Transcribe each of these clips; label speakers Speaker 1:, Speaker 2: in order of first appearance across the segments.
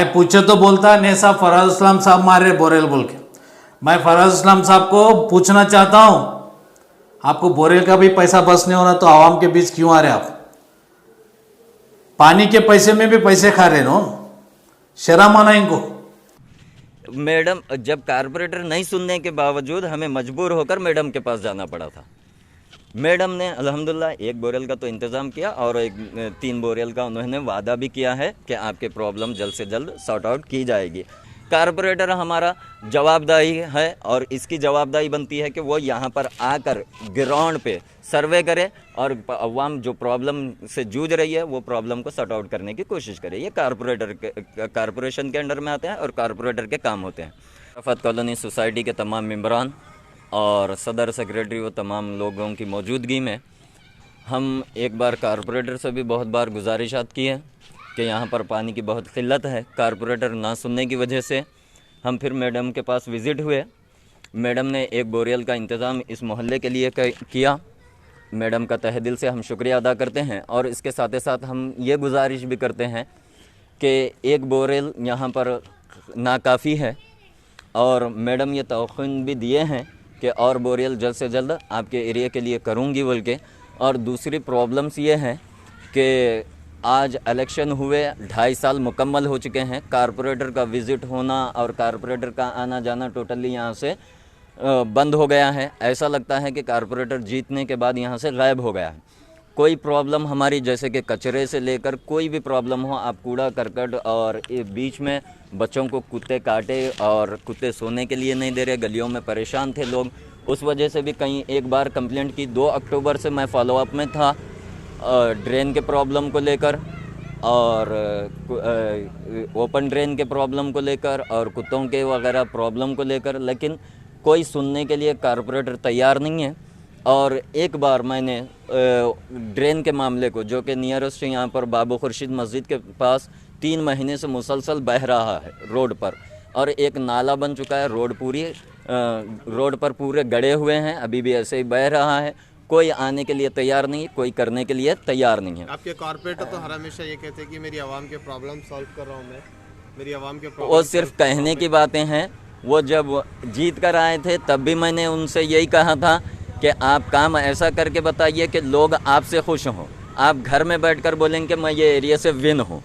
Speaker 1: मैं पूछे तो बोलता नहीं साहब फराज इस्लाम साहब मारे बोरेल बोल के। मैं फराज इस्लाम साहब को पूछना चाहता हूँ, आपको बोरेल का भी पैसा बस नहीं हो रहा तो आवाम के बीच क्यों आ रहे आप? पानी के पैसे में भी पैसे खा रहे नो, शर्म आना इनको।
Speaker 2: मैडम जब कारपोरेटर नहीं सुनने के बावजूद हमें मजबूर होकर मैडम के पास जाना पड़ा था। मैडम ने अल्हम्दुलिल्लाह 1 बोरियल का तो इंतज़ाम किया और 3 बोरियल का उन्होंने वादा भी किया है कि आपके प्रॉब्लम जल्द से जल्द सॉर्ट आउट की जाएगी। कारपोरेटर हमारा जवाबदारी है और इसकी जवाबदारी बनती है कि वो यहाँ पर आकर ग्राउंड पे सर्वे करे और अवाम जो प्रॉब्लम से जूझ रही है वो प्रॉब्लम को सॉर्ट आउट करने की कोशिश करे। ये कारपोरेशन के अंडर में आते हैं और कारपोरेटर के काम होते हैं। रफ़त कॉलोनी सोसाइटी के तमाम मेंबरान और सदर सेक्रेटरी व तमाम लोगों की मौजूदगी में हम एक बार कारपोरेटर से भी बहुत बार गुजारिशात की है कि यहाँ पर पानी की बहुत किल्लत है। कारपोरेटर ना सुनने की वजह से हम फिर मैडम के पास विज़िट हुए। मैडम ने 1 बोरियल का इंतज़ाम इस मोहल्ले के लिए किया। मैडम का तहे दिल से हम शुक्रिया अदा करते हैं और इसके साथ ही साथ हम ये गुजारिश भी करते हैं कि 1 बोरियल यहाँ पर नाकाफ़ी है और मैडम ये तौक़ीन भी दिए हैं कि और बोरियल जल्द से जल्द आपके एरिया के लिए करूँगी बोल के। और दूसरी प्रॉब्लम्स ये हैं कि आज इलेक्शन हुए 2.5 साल मुकम्मल हो चुके हैं। कारपोरेटर का विज़िट होना और कारपोरेटर का आना जाना टोटली यहाँ से बंद हो गया है। ऐसा लगता है कि कारपोरेटर जीतने के बाद यहाँ से गायब हो गया है। कोई प्रॉब्लम हमारी जैसे कि कचरे से लेकर कोई भी प्रॉब्लम हो, आप कूड़ा करकट और बीच में बच्चों को कुत्ते काटे और कुत्ते सोने के लिए नहीं दे रहे, गलियों में परेशान थे लोग, उस वजह से भी कहीं एक बार कंप्लेंट की। 2 अक्टूबर से मैं फॉलोअप में था ड्रेन के प्रॉब्लम को लेकर और ओपन ड्रेन के प्रॉब्लम को लेकर और कुत्तों के वगैरह प्रॉब्लम को लेकर, लेकिन कोई सुनने के लिए कारपोरेटर तैयार नहीं है। और एक बार मैंने ड्रेन के मामले को, जो कि नियरेस्ट यहाँ पर बाबू खुर्शीद मस्जिद के पास 3 महीने से मुसलसल बह रहा है रोड पर और एक नाला बन चुका है, रोड पर पूरे गड़े हुए हैं, अभी भी ऐसे ही बह रहा है। कोई आने के लिए तैयार नहीं, कोई करने के लिए तैयार नहीं है।
Speaker 3: आपके कारपोरेटर तो हर हमेशा ये कहते हैं कि मेरी आवाम के प्रॉब्लम सॉल्व कर रहा हूँ मैं, मेरी आवाम के प्रॉब्लम।
Speaker 2: वो सिर्फ कहने की बातें हैं। वो जब जीत कर आए थे तब भी मैंने उनसे यही कहा था कि आप काम ऐसा करके बताइए कि लोग आपसे खुश हों। आप घर में बैठकर बोलेंगे मैं ये एरिया से विन हूँ,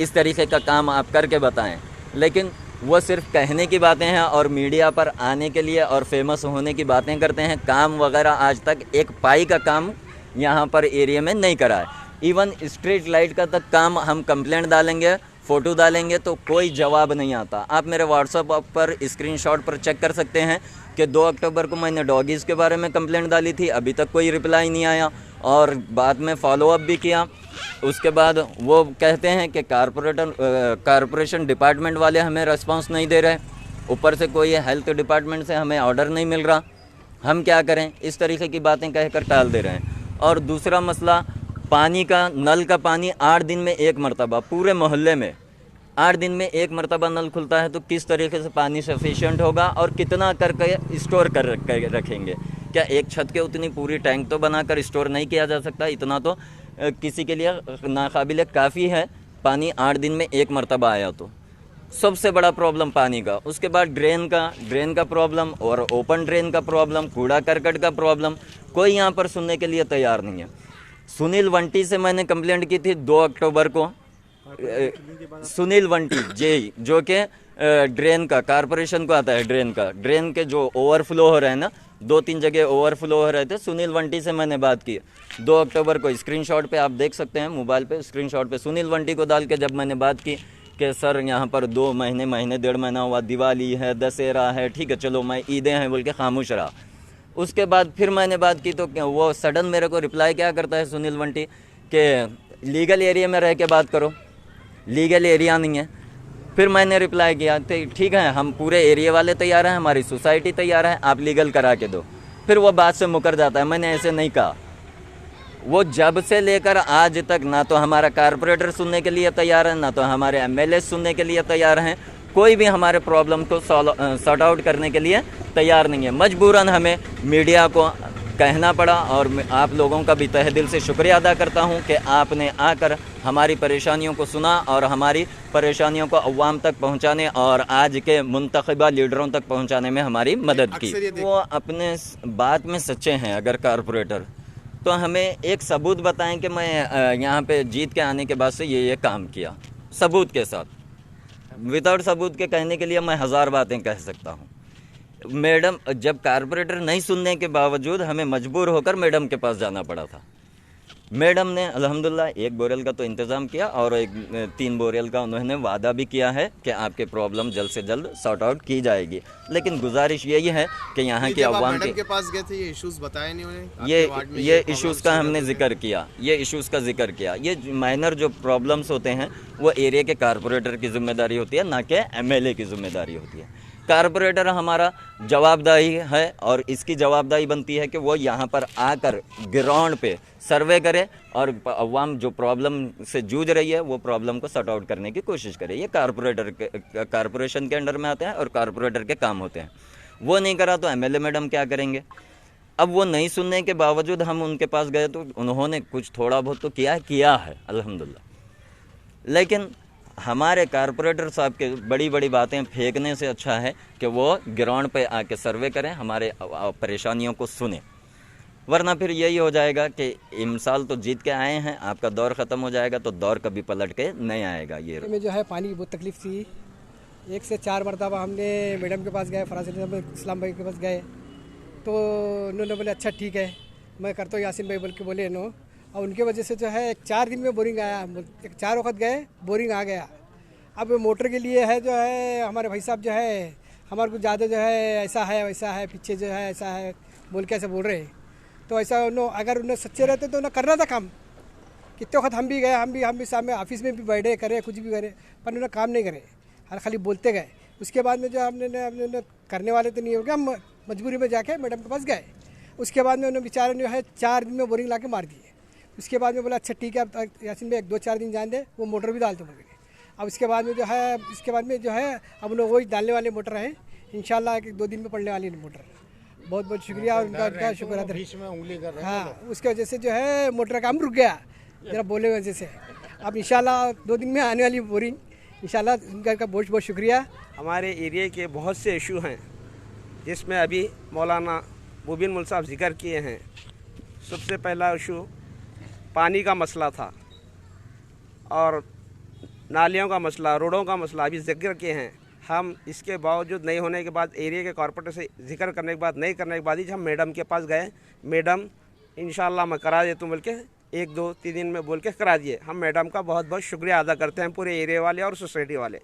Speaker 2: इस तरीके का काम आप करके बताएं। लेकिन वो सिर्फ कहने की बातें हैं और मीडिया पर आने के लिए और फेमस होने की बातें करते हैं। काम वगैरह आज तक एक पाई का काम यहाँ पर एरिया में नहीं करा है। इवन स्ट्रीट लाइट का तक काम हम कंप्लेंट डालेंगे, फ़ोटो डालेंगे तो कोई जवाब नहीं आता। आप मेरे व्हाट्सएप पर स्क्रीनशॉट पर चेक कर सकते हैं कि 2 अक्टूबर को मैंने डॉगीज़ के बारे में कंप्लेंट डाली थी, अभी तक कोई रिप्लाई नहीं आया और बाद में फॉलोअप भी किया। उसके बाद वो कहते हैं कि कारपोरेशन डिपार्टमेंट वाले हमें रिस्पांस नहीं दे रहे, ऊपर से कोई हेल्थ डिपार्टमेंट से हमें ऑर्डर नहीं मिल रहा, हम क्या करें, इस तरीके की बातें कहकर टाल दे रहे हैं। और दूसरा मसला पानी का, नल का पानी 8 दिन में 1 मरतबा, पूरे मोहल्ले में 8 दिन में 1 मरतबा नल खुलता है तो किस तरीके से पानी सफिशिएंट होगा और कितना करके स्टोर कर रखेंगे? क्या एक छत के उतनी पूरी टैंक तो बनाकर स्टोर नहीं किया जा सकता? इतना तो किसी के लिए नाकाबिले काफ़ी है, पानी 8 दिन में 1 मरतबा आया तो। सबसे बड़ा प्रॉब्लम पानी का। उसके बाद ड्रेन का प्रॉब्लम और ओपन ड्रेन का प्रॉब्लम, कूड़ा करकट का प्रॉब्लम, कोई यहाँ पर सुनने के लिए तैयार नहीं है। सुनील वंटी से मैंने कंप्लेंट की थी 2 अक्टूबर को। सुनील वंटी जे, जो कि ड्रेन का कारपोरेशन को आता है, ड्रेन के जो ओवरफ्लो हो रहे हैं ना, 2-3 जगह ओवरफ्लो हो रहे थे, सुनील वंटी से मैंने बात की 2 अक्टूबर को। स्क्रीनशॉट पे आप देख सकते हैं मोबाइल पे, स्क्रीनशॉट पे सुनील वंटी को डाल के जब मैंने बात की कि सर यहाँ पर 2 महीने 1.5 महीना हुआ, दिवाली है, दशहरा है, ठीक है चलो मैं ईदें हैं बोल के खामोश रहा। उसके बाद फिर मैंने बात की तो वो सडन मेरे को रिप्लाई क्या करता है सुनील वंटी कि लीगल एरिया में रह के बात करो, लीगल एरिया नहीं है। फिर मैंने रिप्लाई किया तो ठीक है, हम पूरे एरिया वाले तैयार हैं, हमारी सोसाइटी तैयार है, आप लीगल करा के दो। फिर वो बात से मुकर जाता है, मैंने ऐसे नहीं कहा। वो जब से लेकर आज तक ना तो हमारा कारपोरेटर सुनने के लिए तैयार है, ना तो हमारे एमएलए सुनने के लिए तैयार हैं, कोई भी हमारे प्रॉब्लम को सॉर्ट आउट करने के लिए तैयार नहीं है। मजबूरन हमें मीडिया को कहना पड़ा। और आप लोगों का भी तहे दिल से शुक्रिया अदा करता हूं कि आपने आकर हमारी परेशानियों को सुना और हमारी परेशानियों को अवाम तक पहुंचाने और आज के मुंतखबा लीडरों तक पहुंचाने में हमारी मदद की। वो अपने बात में सच्चे हैं अगर कारपोरेटर, तो हमें एक सबूत बताएं कि मैं यहाँ पे जीत के आने के बाद से ये काम किया, सबूत के साथ। विदाउट सबूत के कहने के लिए मैं हज़ार बातें कह सकता हूँ। मैडम, जब कारपोरेटर नहीं सुनने के बावजूद हमें मजबूर होकर मैडम के पास जाना पड़ा था। मैडम ने अल्हम्दुलिल्लाह 1 बोरेल का तो इंतज़ाम किया और 3 बोरेल का उन्होंने वादा भी किया है कि आपके प्रॉब्लम जल्द से जल्द सॉर्ट आउट की जाएगी। लेकिन गुजारिश यही है कि यहाँ की अवाम
Speaker 3: के पास गए थे, ये इश्यूज बताए नहीं उन्हें?
Speaker 2: ये इश्यूज़ का हमने जिक्र किया, ये इश्यूज़ का जिक्र किया। ये माइनर जो प्रॉब्लम्स होते हैं वो एरिया के कारपोरेटर की जिम्मेदारी होती है, ना कि MLA की जिम्मेदारी होती है। कारपोरेटर हमारा जवाबदाही है और इसकी जवाबदाही बनती है कि वो यहाँ पर आकर ग्राउंड पे सर्वे करे और अवाम जो प्रॉब्लम से जूझ रही है वो प्रॉब्लम को सॉर्ट आउट करने की कोशिश करे। ये कारपोरेशन के अंडर में आते हैं और कारपोरेटर के काम होते हैं। वो नहीं करा तो MLA मैडम क्या करेंगे? अब वो नहीं सुनने के बावजूद हम उनके पास गए तो उन्होंने कुछ थोड़ा बहुत तो किया है अल्हम्दुलिल्लाह। लेकिन हमारे कारपोरेटर साहब के बड़ी बड़ी बातें फेंकने से अच्छा है कि वो ग्राउंड पे आके सर्वे करें, हमारे परेशानियों को सुने। वरना फिर यही हो जाएगा कि इमसाल तो जीत के आए हैं, आपका दौर ख़त्म हो जाएगा तो दौर कभी पलट के नहीं आएगा। ये
Speaker 4: में जो है पानी की बहुत तकलीफ़ थी। 1 से 4 मरतबा हमने मैडम के पास गए, फराज इस्लाम भाई के पास गए तो उन्होंने बोले अच्छा ठीक है मैं करता हूँ यासिन भाई बोल के बोले नो। और उनके वजह से जो है 4 दिन में बोरिंग आया। 4 वक्त गए बोरिंग आ गया। अब मोटर के लिए है जो है हमारे भाई साहब जो है हमारे को ज़्यादा जो है ऐसा है वैसा है पीछे जो है ऐसा है बोल के ऐसे बोल रहे हैं। तो ऐसा अगर उन्हें सच्चे रहते तो उन्हें करना था काम। कितने वक्त हम भी गए, हम भी सामने ऑफिस में भी बैठे करे कुछ भी करे पर उन्होंने काम नहीं करे, हर खाली बोलते गए। उसके बाद में जो हमने करने वाले तो नहीं हो गया, हम मजबूरी में जाके मैडम के पास गए। उसके बाद में उन्होंने बेचारे जो है 4 दिन में बोरिंग ला के मार दिए। उसके बाद में बोला अच्छा ठीक है अब यासिन भाई 2-4 दिन जान दे, वो मोटर भी डाल दो बोल के। अब इसके बाद में जो है अब लोग वही डालने वाले मोटर हैं, इंशाल्लाह 1-2 दिन में पड़ने वाली मोटर। बहुत बहुत शुक्रिया और उनका शुक्र अदा।
Speaker 5: बीच में उंगली कर रहे हैं।
Speaker 4: हाँ, उसके वजह से जो है मोटर का काम रुक गया जरा बोले वजह से। अब इंशाल्लाह 2 दिन में आने वाली बोरिंग इंशाल्लाह। उनका बहुत बहुत शुक्रिया।
Speaker 6: हमारे एरिया के बहुत से इशू हैं जिसमें अभी मौलाना मुबीन मुल साहब जिक्र किए हैं। सबसे पहला इशू पानी का मसला था और नालियों का मसला, रोडों का मसला अभी जिक्र किए हैं। हम इसके बावजूद नहीं होने के बाद एरिया के कॉर्पोरेटर से जिक्र करने के बाद नहीं करने के बाद ही हम मैडम के पास गए। मैडम इंशाल्लाह मैं करा दे तुम बोल के 1-2-3 दिन में बोल के करा दिए। हम मैडम का बहुत बहुत शुक्रिया अदा करते हैं पूरे एरिया वाले और सोसाइटी वाले।